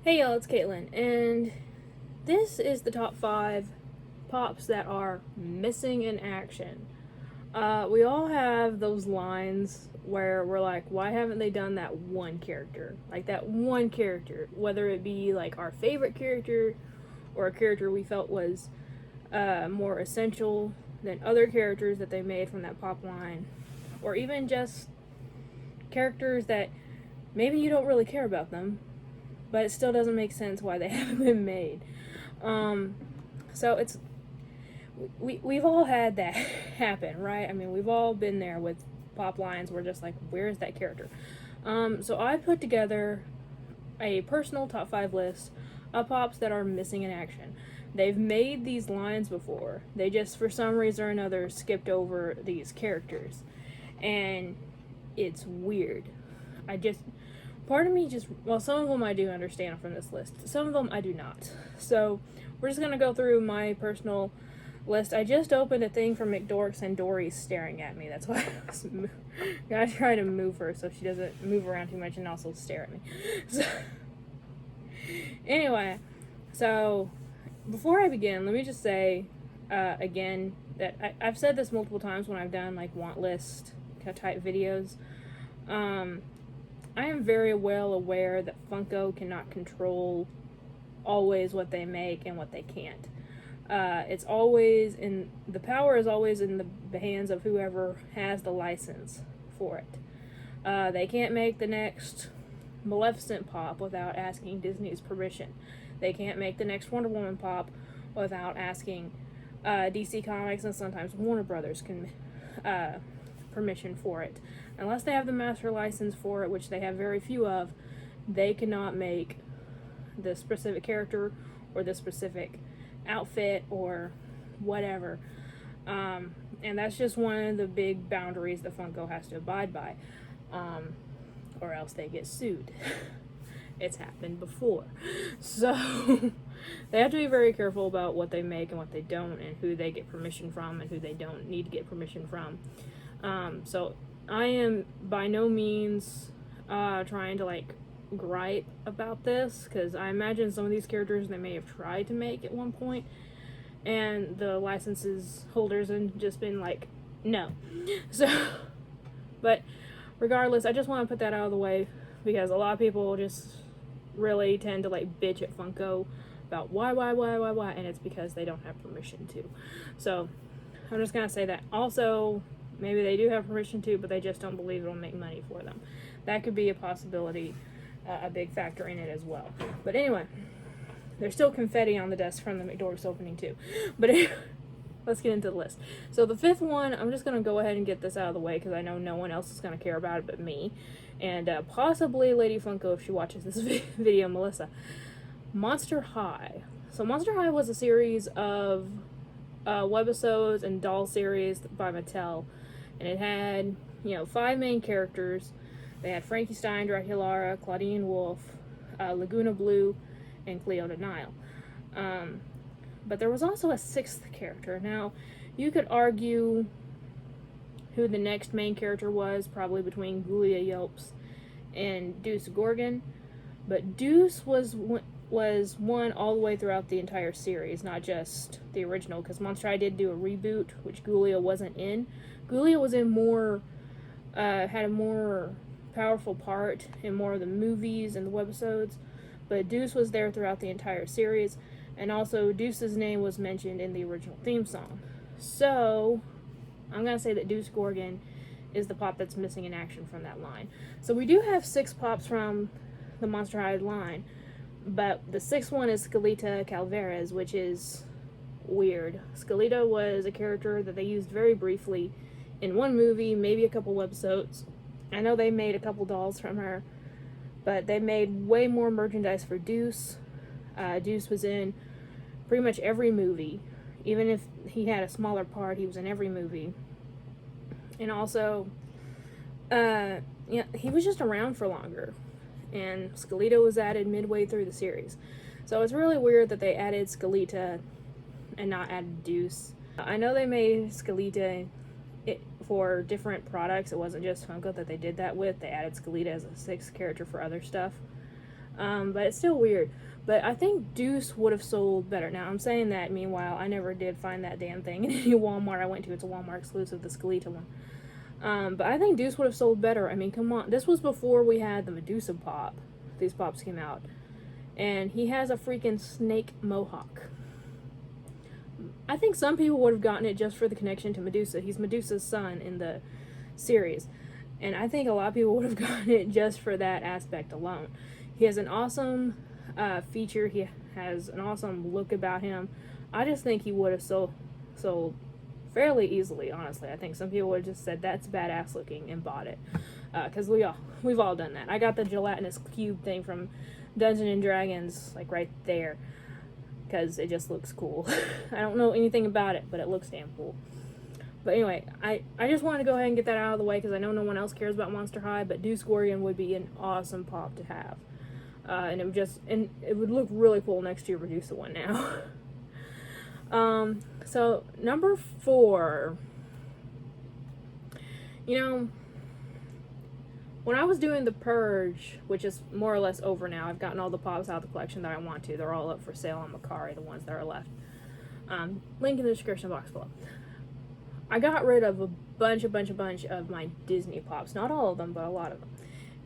Hey y'all, it's Caitlyn, and this is the top 5 pops that are missing in action. We all have those lines where we're like, why haven't they done that one character? Like that one character, whether it be like our favorite character or a character we felt was more essential than other characters that they made from that pop line, or even just characters that maybe you don't really care about them, but it still doesn't make sense why they haven't been made. So it's we've all had that happen, right? I mean, we've all been there with pop lines. We're just like, where's that character? So I put together a personal top 5 list of pops that are missing in action. They've made these lines before. They just, for some reason or another, skipped over these characters, and it's weird. Part of me just, well, some of them I do understand from this list. Some of them I do not. So we're just going to go through my personal list. I just opened a thing from McDorks and Dory's staring at me. That's why I was gotta try to move her so she doesn't move around too much and also stare at me. So, anyway, so before I begin, let me just say again that I've said this multiple times when I've done like want list type videos. I am very well aware that Funko cannot control always what they make and what they can't. The power is always in the hands of whoever has the license for it. They can't make the next Maleficent pop without asking Disney's permission. They can't make the next Wonder Woman pop without asking DC Comics and sometimes Warner Brothers permission for it. Unless they have the master license for it, which they have very few of, they cannot make the specific character or the specific outfit or whatever. And that's just one of the big boundaries that Funko has to abide by, or else they get sued. It's happened before. So they have to be very careful about what they make and what they don't, and who they get permission from and who they don't need to get permission from. So I am by no means trying to like gripe about this, because I imagine some of these characters they may have tried to make at one point and the licenses holders have just been like, no. So, but regardless, I just want to put that out of the way, because a lot of people just really tend to like bitch at Funko about why, and it's because they don't have permission to. So I'm just gonna say that. Also, maybe they do have permission to, but they just don't believe it'll make money for them. That could be a possibility, a big factor in it as well. But anyway, there's still confetti on the desk from the McDorks opening too. But anyway, let's get into the list. So the 5th one, I'm just going to go ahead and get this out of the way, because I know no one else is going to care about it but me. And possibly Lady Funko if she watches this video, Melissa. Monster High. So Monster High was a series of webisodes and doll series by Mattel. And it had, 5 main characters. They had Frankie Stein, Draculaura, Claudine Wolf, Laguna Blue, and Cleota Nile. But there was also a 6th character. Now, you could argue who the next main character was, probably between Ghoulia Yelps and Deuce Gorgon. But Deuce was one all the way throughout the entire series, not just the original, because Monster High did do a reboot, which Ghoulia wasn't in. Ghoulia was in more, had a more powerful part in more of the movies and the webisodes, but Deuce was there throughout the entire series, and also Deuce's name was mentioned in the original theme song. So I'm going to say that Deuce Gorgon is the pop that's missing in action from that line. So we do have 6 pops from the Monster High line, but the 6th one is Scalita Calvarez, which is weird. Scalita was a character that they used very briefly in one movie, maybe a couple webisodes. I know they made a couple dolls from her, but they made way more merchandise for Deuce. Deuce was in pretty much every movie. Even if he had a smaller part, he was in every movie. And also, he was just around for longer. And Scalita was added midway through the series. So it's really weird that they added Scalita and not added Deuce. I know they made Scalita for different products. It wasn't just Funko that they did that with. They added Scalita as a 6th character for other stuff. But it's still weird. But I think Deuce would have sold better. Now, I'm saying that, meanwhile, I never did find that damn thing in any Walmart I went to. It's a Walmart exclusive, the Skeleta one. But I think Deuce would have sold better. I mean, come on. This was before we had the Medusa pop. These pops came out. And he has a freaking snake mohawk. I think some people would have gotten it just for the connection to Medusa. He's Medusa's son in the series. And I think a lot of people would have gotten it just for that aspect alone. He has an awesome feature. He has an awesome look about him. I just think he would have sold fairly easily, honestly. I think some people would have just said, that's badass looking, and bought it. Because we've all done that. I got the gelatinous cube thing from Dungeons and Dragons, like right there. Because it just looks cool. I don't know anything about it, but it looks damn cool. But anyway, I just wanted to go ahead and get that out of the way because I know no one else cares about Monster High, but Deuce Gorgon would be an awesome pop to have. And it would look really cool next to your Medusa one now. So number 4. You know, when I was doing the purge, which is more or less over now, I've gotten all the pops out of the collection that I want to. They're all up for sale on Mercari, the ones that are left. Link in the description box below. I got rid of a bunch of my Disney pops. Not all of them, but a lot of them.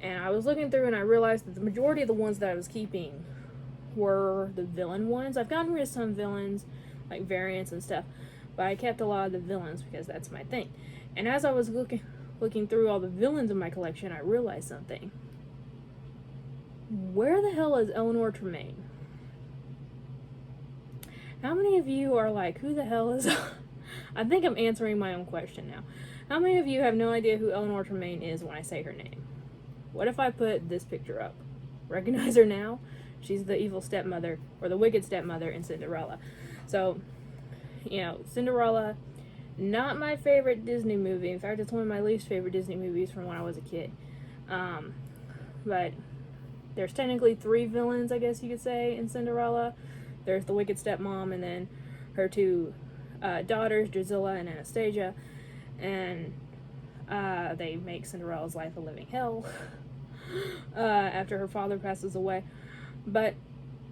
And I was looking through and I realized that the majority of the ones that I was keeping were the villain ones. I've gotten rid of some villains, like variants and stuff, but I kept a lot of the villains because that's my thing. And as I was looking through all the villains in my collection, I realized something. Where the hell is Eleanor Tremaine? How many of you are like, who the hell is... I think I'm answering my own question now. How many of you have no idea who Eleanor Tremaine is when I say her name? What if I put this picture up? Recognize her now? She's the evil stepmother, or the wicked stepmother in Cinderella. So, you know, Cinderella, not my favorite Disney movie. In fact, it's one of my least favorite Disney movies from when I was a kid. But there's technically 3 villains, I guess you could say, in Cinderella. There's the wicked stepmom, and then her 2 daughters, Drusilla and Anastasia, and they make Cinderella's life a living hell after her father passes away. But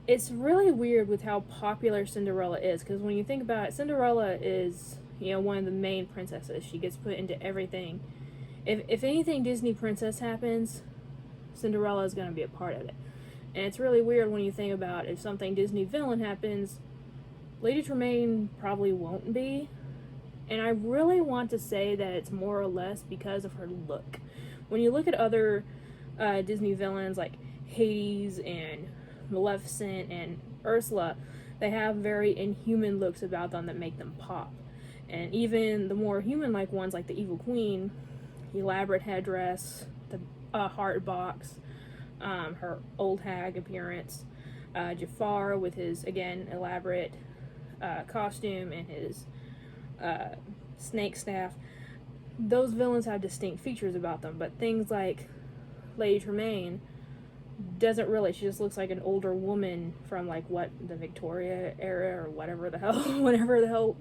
it's really weird with how popular Cinderella is, because when you think about it, Cinderella is, you know, one of the main princesses. She gets put into everything. If anything Disney princess happens, Cinderella is going to be a part of it. And it's really weird when you think about if something Disney villain happens, Lady Tremaine probably won't be. And I really want to say that it's more or less because of her look. When you look at other Disney villains like Hades and Maleficent and Ursula, they have very inhuman looks about them that make them pop. And even the more human-like ones like the Evil Queen, elaborate headdress, the heart box, her old hag appearance, Jafar with his, again, elaborate costume and his snake staff. Those villains have distinct features about them, but things like Lady Tremaine doesn't really. She just looks like an older woman from like the Victoria era or whatever the hell, whenever the hell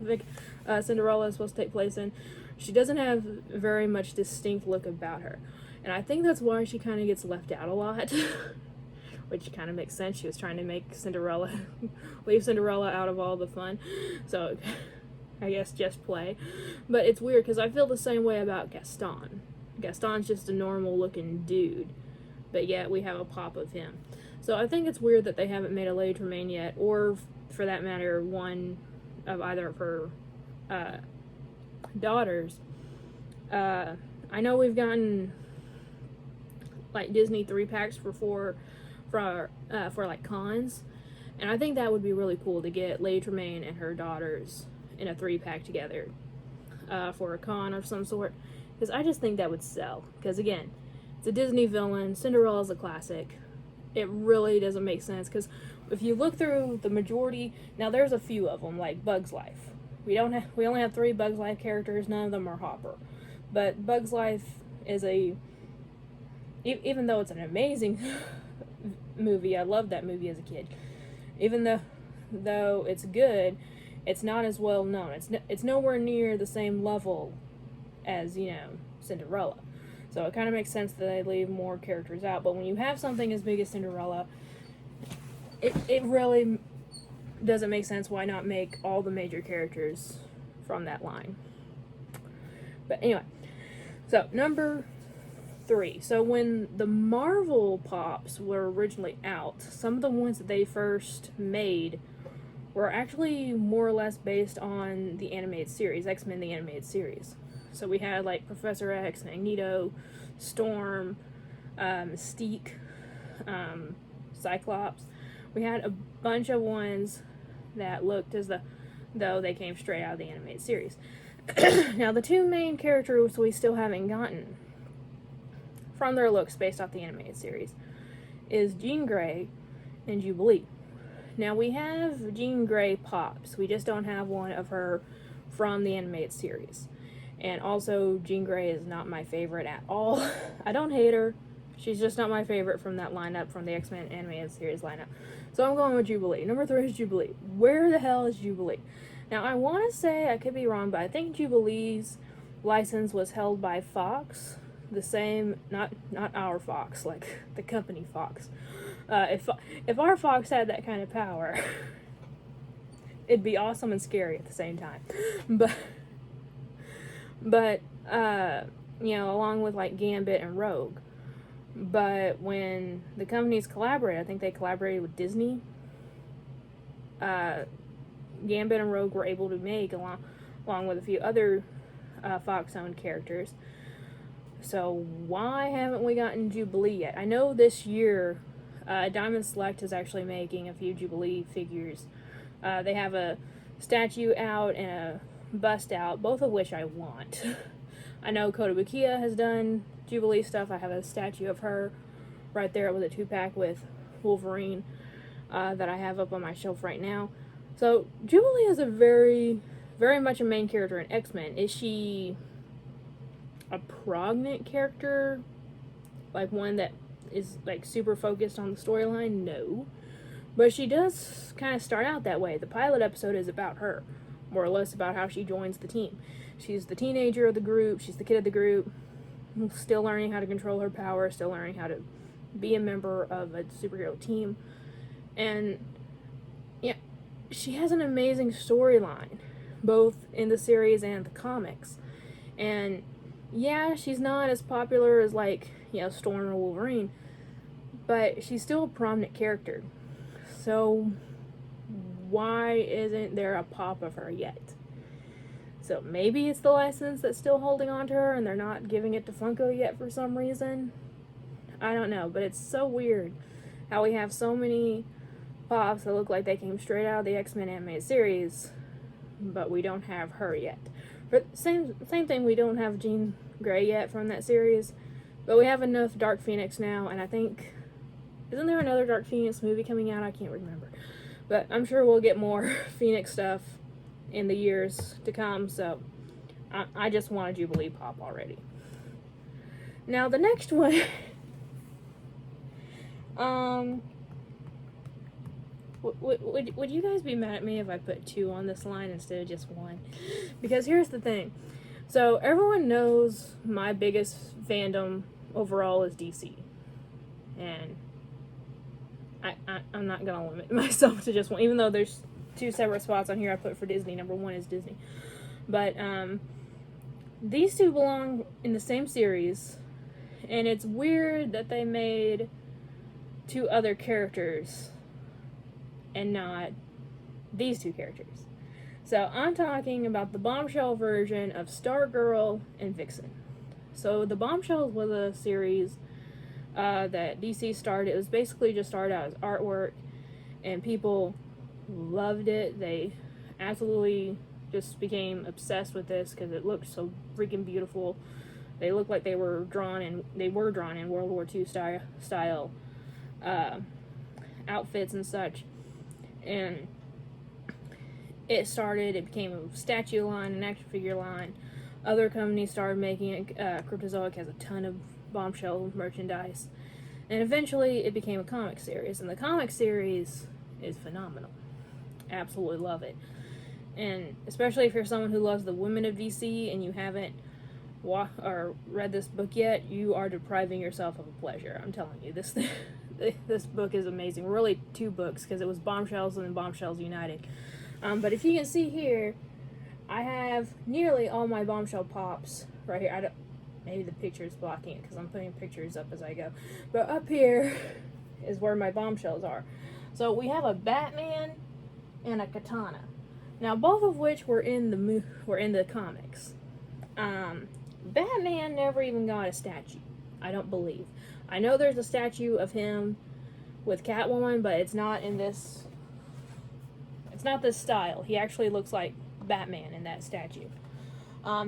Cinderella is supposed to take place in. She doesn't have very much distinct look about her, and I think that's why she kind of gets left out a lot. Which kind of makes sense. She was trying to make Cinderella, leave Cinderella out of all the fun. So, I guess just play. But it's weird because I feel the same way about Gaston. Gaston's just a normal looking dude, but yet we have a pop of him. So I think it's weird that they haven't made a Lady Tremaine yet, or for that matter, one of either of her daughters. I know we've gotten like Disney 3-packs for like cons, and I think that would be really cool to get Lady Tremaine and her daughters in a 3-pack together for a con of some sort, because I just think that would sell. Because again, it's a Disney villain. Cinderella's a classic. It really doesn't make sense, because if you look through the majority, now there's a few of them like Bug's Life. We only have 3 Bug's Life characters. None of them are Hopper, but Bug's Life is even though it's an amazing movie, I loved that movie as a kid. Even though it's good, it's not as well known. It's nowhere near the same level as, you know, Cinderella. So it kind of makes sense that they leave more characters out. But when you have something as big as Cinderella, it really doesn't make sense. Why not make all the major characters from that line? But anyway, so number 3. So when the Marvel Pops were originally out, some of the ones that they first made were actually more or less based on the animated series, X-Men the animated series. So we had like Professor X, Magneto, Storm, Mystique, Cyclops. We had a bunch of ones that looked as though they came straight out of the animated series. Now the 2 main characters we still haven't gotten from their looks based off the animated series is Jean Grey and Jubilee. Now we have Jean Grey Pops, we just don't have one of her from the animated series. And also, Jean Grey is not my favorite at all. I don't hate her, she's just not my favorite from that lineup, from the X-Men animated series lineup. So I'm going with Jubilee. Number 3 is Jubilee. Where the hell is Jubilee? Now I want to say, I could be wrong, but I think Jubilee's license was held by Fox. The same, not our Fox, like the company Fox. If our Fox had that kind of power, it'd be awesome and scary at the same time. But you know, along with like Gambit and Rogue. But when the companies collaborated, I think they collaborated with Disney. Gambit and Rogue were able to make, along with a few other Fox-owned characters. So why haven't we gotten Jubilee yet? I know this year Diamond Select is actually making a few Jubilee figures. They have a statue out and a bust out, both of which I want. I know Kotobukiya has done Jubilee stuff. I have a statue of her right there with a 2-pack with Wolverine that I have up on my shelf right now. So Jubilee is a very, very much a main character in X-Men. Is she a prominent character, like one that is like super focused on the storyline? No, but she does kind of start out that way. The pilot episode is about her, more or less about how she joins the team. She's the teenager of the group, she's the kid of the group, still learning how to control her power, still learning how to be a member of a superhero team. And yeah, she has an amazing storyline, both in the series and the comics. And yeah, she's not as popular as, like, you know, Storm or Wolverine, but she's still a prominent character. So why isn't there a pop of her yet? So maybe it's the license that's still holding on to her and they're not giving it to Funko yet for some reason. I don't know, but it's so weird how we have so many pops that look like they came straight out of the X-Men animated series, but we don't have her yet. But same thing, we don't have Jean Grey yet from that series, but we have enough Dark Phoenix now, and I think, isn't there another Dark Phoenix movie coming out? I can't remember. But I'm sure we'll get more Phoenix stuff in the years to come, so I just want a Jubilee pop already. Now the next one, would you guys be mad at me if I put 2 on this line instead of just 1? Because here's the thing. So everyone knows my biggest fandom overall is DC. And I'm not going to limit myself to just 1, even though there's 2 separate spots on here I put for Disney. Number 1 is Disney. But these 2 belong in the same series. And it's weird that they made 2 other characters and not these 2 characters. So I'm talking about the Bombshell version of Stargirl and Vixen. So the Bombshells was a series that DC started. It was basically just started out as artwork, and people loved it. They absolutely just became obsessed with this because it looked so freaking beautiful. They looked like they were drawn in World War II style outfits and such. And it became a statue line, an action figure line. Other companies started making it. Cryptozoic has a ton of Bombshell merchandise. And eventually it became a comic series. And the comic series is phenomenal. Absolutely love it. And especially if you're someone who loves the women of DC and you haven't read this book yet, you are depriving yourself of a pleasure. I'm telling you, this book is amazing. Really, two books, because it was Bombshells and then Bombshells United. But if you can see here, I have nearly all my Bombshell pops right here. Maybe the picture is blocking it because I'm putting pictures up as I go. But up here is where my Bombshells are. So we have a Batman and a Katana. Now, both of which were in the comics. Batman never even got a statue, I don't believe. I know there's a statue of him with Catwoman, but it's not in this. It's not this style. He actually looks like Batman in that statue.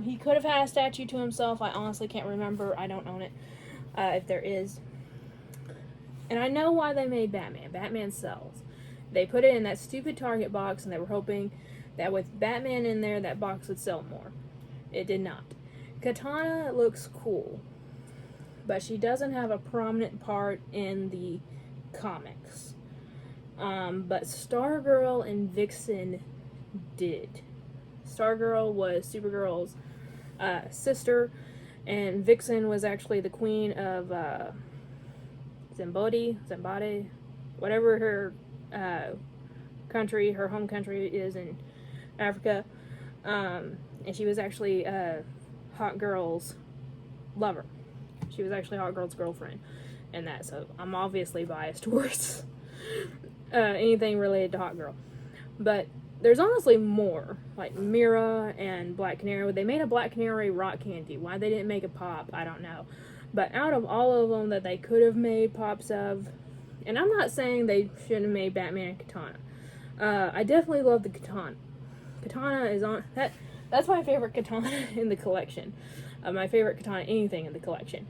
He could have had a statue to himself. I honestly can't remember. I don't own it. If there is. And I know why they made Batman. Batman sells. They put it in that stupid Target box, and they were hoping that with Batman in there, that box would sell more. It did not. Katana looks cool, but she doesn't have a prominent part in the comics. But Stargirl and Vixen did. Stargirl was Supergirl's sister, and Vixen was actually the queen of Zimbabwe, whatever her country, her home country is in Africa. And she was actually Hot Girl's lover. She was actually Hot Girl's girlfriend and that, so I'm obviously biased towards anything related to Hot Girl. But there's honestly more, like Mira and Black Canary. They made a Black Canary rock candy. Why they didn't make a pop, I don't know. But out of all of them that they could have made pops of, and I'm not saying they shouldn't have made Batman and Katana. I definitely love the Katana. Katana is on that. That's my favorite Katana in the collection. My favorite Katana anything in the collection.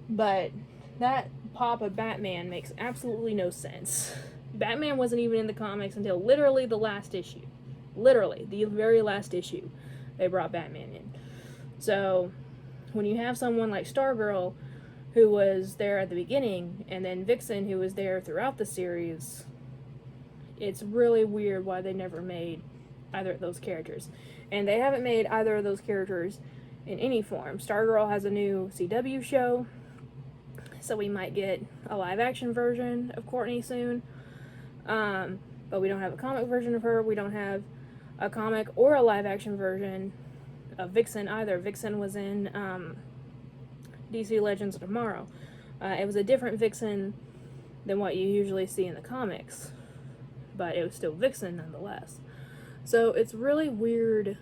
But that pop of Batman makes absolutely no sense. Batman wasn't even in the comics until literally the last issue. Literally, the very last issue, they brought Batman in. So, when you have someone like Stargirl, who was there at the beginning, and then Vixen, who was there throughout the series, it's really weird why they never made either of those characters. And they haven't made either of those characters in any form. Stargirl has a new CW show, so we might get a live-action version of Courtney soon. But we don't have a comic version of her. We don't have a comic or a live-action version of Vixen either. Vixen was in DC Legends of Tomorrow. It was a different Vixen than what you usually see in the comics, but it was still Vixen nonetheless. So it's really weird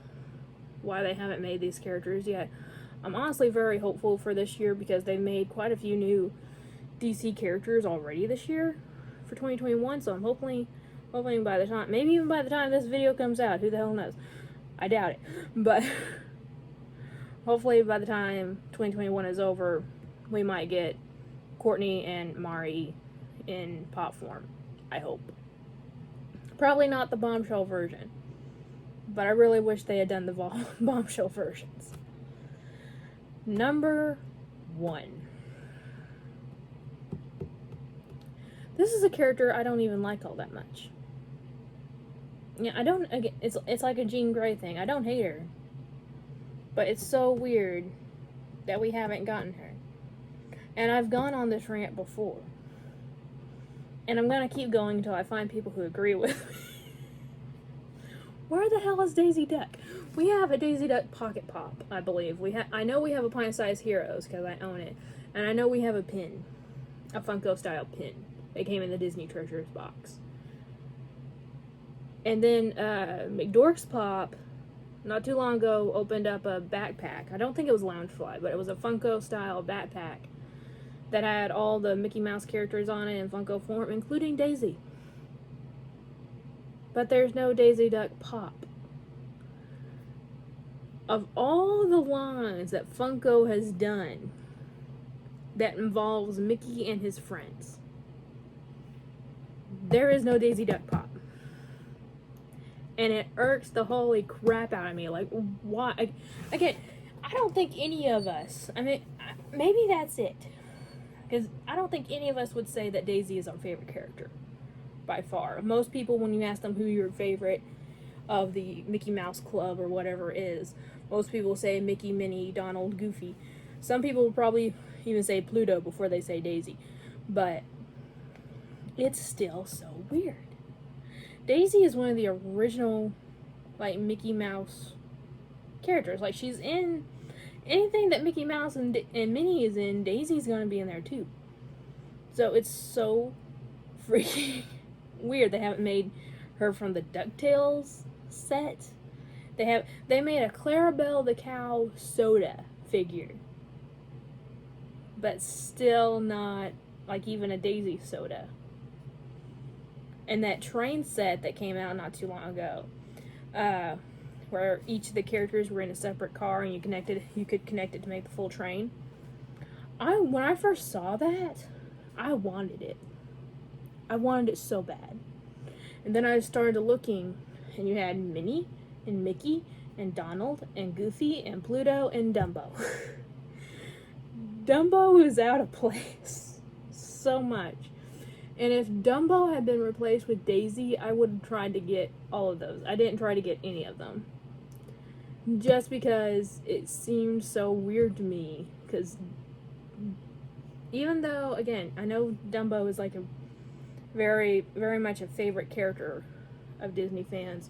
why they haven't made these characters yet. I'm honestly very hopeful for this year because they made quite a few new DC characters already this year for 2021, so I'm hoping by the time, maybe even by the time this video comes out, who the hell knows? I doubt it. But hopefully by the time 2021 is over, we might get Courtney and Mari in pop form. I hope. Probably not the Bombshell version, but I really wish they had done the Bombshell versions. Number 1. This is a character I don't even like all that much. Yeah, I don't. It's like a Jean Grey thing. I don't hate her, but it's so weird that we haven't gotten her. And I've gone on this rant before, and I'm gonna keep going until I find people who agree with me. Where the hell is Daisy Duck? We have a Daisy Duck Pocket Pop, I believe. I know we have a Pint Size Heroes because I own it, and I know we have a pin, a Funko style pin. It came in the Disney Treasures box. And then McDork's Pop, not too long ago, opened up a backpack. I don't think it was Loungefly, but it was a Funko style backpack that had all the Mickey Mouse characters on it in Funko form, including Daisy. But there's no Daisy Duck Pop. Of all the lines that Funko has done that involves Mickey and his friends, there is no Daisy Duck Pop. And it irks the holy crap out of me. Like, why? Again, I don't think any of us, I mean, maybe that's it. Because I don't think any of us would say that Daisy is our favorite character. By far. Most people, when you ask them who your favorite of the Mickey Mouse Club or whatever is, most people say Mickey, Minnie, Donald, Goofy. Some people will probably even say Pluto before they say Daisy. But it's still so weird. Daisy is one of the original, like, Mickey Mouse characters. Like, she's in anything that Mickey Mouse and Minnie is in, Daisy's gonna be in there too. So it's so freaking weird they haven't made her from the DuckTales set. They made a Clarabelle the Cow soda figure, but still not like even a Daisy soda. And that train set that came out not too long ago, where each of the characters were in a separate car and you could connect it to make the full train. When I first saw that, I wanted it. I wanted it so bad. And then I started looking, and you had Minnie and Mickey and Donald and Goofy and Pluto and Dumbo. Dumbo is out of place so much. And if Dumbo had been replaced with Daisy, I would have tried to get all of those. I didn't try to get any of them. Just because it seemed so weird to me. Because even though, again, I know Dumbo is like a very, very much a favorite character of Disney fans.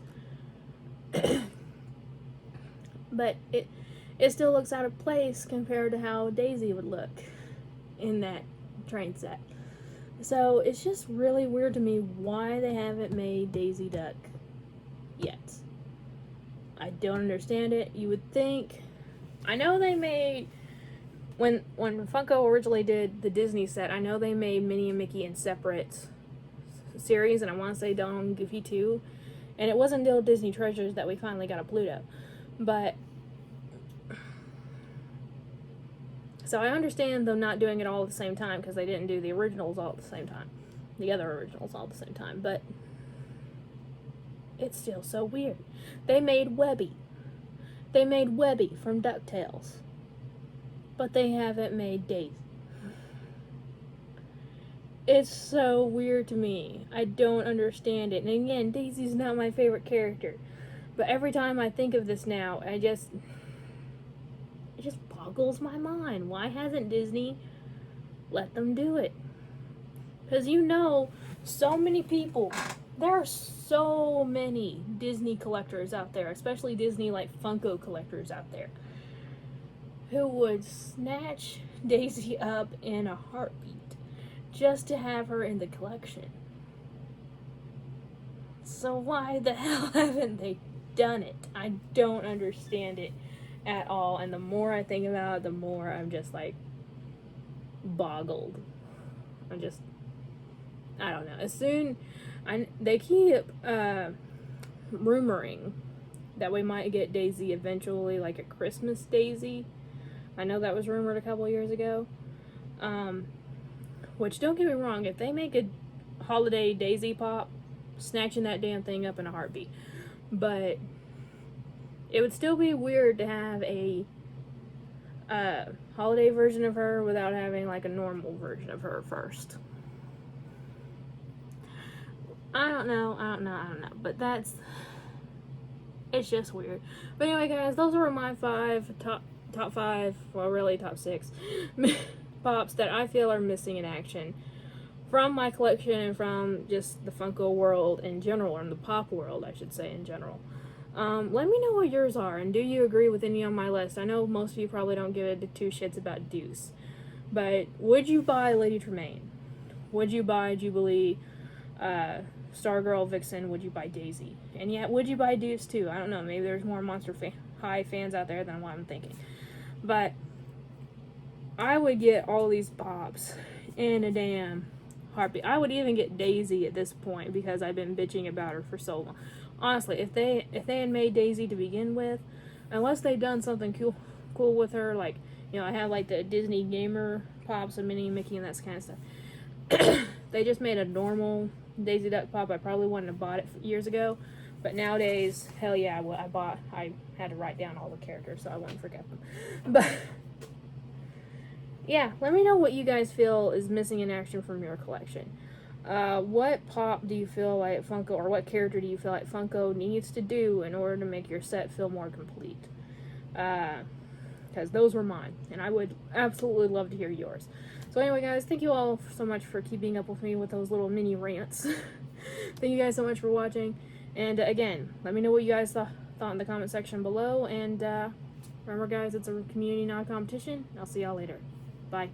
But it still looks out of place compared to how Daisy would look in that train set. So it's just really weird to me why they haven't made Daisy Duck yet. I don't understand it. You would think, I know they made, when Funko originally did the Disney set, I know they made Minnie and Mickey in separate series, and I want to say Donald and Goofy too. And it wasn't until Disney Treasures that we finally got a Pluto. But so I understand them not doing it all at the same time because they didn't do the originals all at the same time. The other originals all at the same time. But it's still so weird. They made Webby. They made Webby from DuckTales. But they haven't made Daisy. It's so weird to me. I don't understand it. And again, Daisy's not my favorite character. But every time I think of this now, it just boggles my mind. Why hasn't Disney let them do it? Because so many people, there are so many Disney collectors out there, especially Disney like Funko collectors out there, who would snatch Daisy up in a heartbeat just to have her in the collection. So why the hell haven't they done it? I don't understand it at all, and the more I think about it, the more I'm just like boggled. I don't know. They keep rumoring that we might get Daisy eventually, like a Christmas Daisy. I know that was rumored a couple years ago. Which, don't get me wrong, if they make a holiday Daisy pop, snatching that damn thing up in a heartbeat. But it would still be weird to have a holiday version of her without having like a normal version of her first. I don't know. But it's just weird. But anyway, guys, those were my top 5, well, really top 6 pops that I feel are missing in action from my collection and from just the Funko world in general, or in the pop world, I should say, in general. Let me know what yours are, and do you agree with any on my list? I know most of you probably don't give it two shits about Deuce, but would you buy Lady Tremaine? Would you buy Jubilee, Stargirl, Vixen? Would you buy Daisy? And yet, would you buy Deuce too? I don't know, maybe there's more Monster High fans out there than what I'm thinking. But I would get all these pops in a damn heartbeat. I would even get Daisy at this point because I've been bitching about her for so long. Honestly, if they had made Daisy to begin with, unless they've done something cool with her, like, I have like the Disney Gamer pops of Minnie and Mickey and that kind of stuff. They just made a normal Daisy Duck pop. I probably wouldn't have bought it years ago, but nowadays, hell yeah, I had to write down all the characters so I wouldn't forget them. But yeah, let me know what you guys feel is missing in action from your collection. What pop do you feel like Funko, or what character do you feel like Funko needs to do in order to make your set feel more complete? because those were mine, and I would absolutely love to hear yours. So anyway, guys, thank you all so much for keeping up with me with those little mini rants. Thank you guys so much for watching, and again, let me know what you guys thought in the comment section below, and remember, guys, it's a community, not a competition. I'll see y'all later. Bye.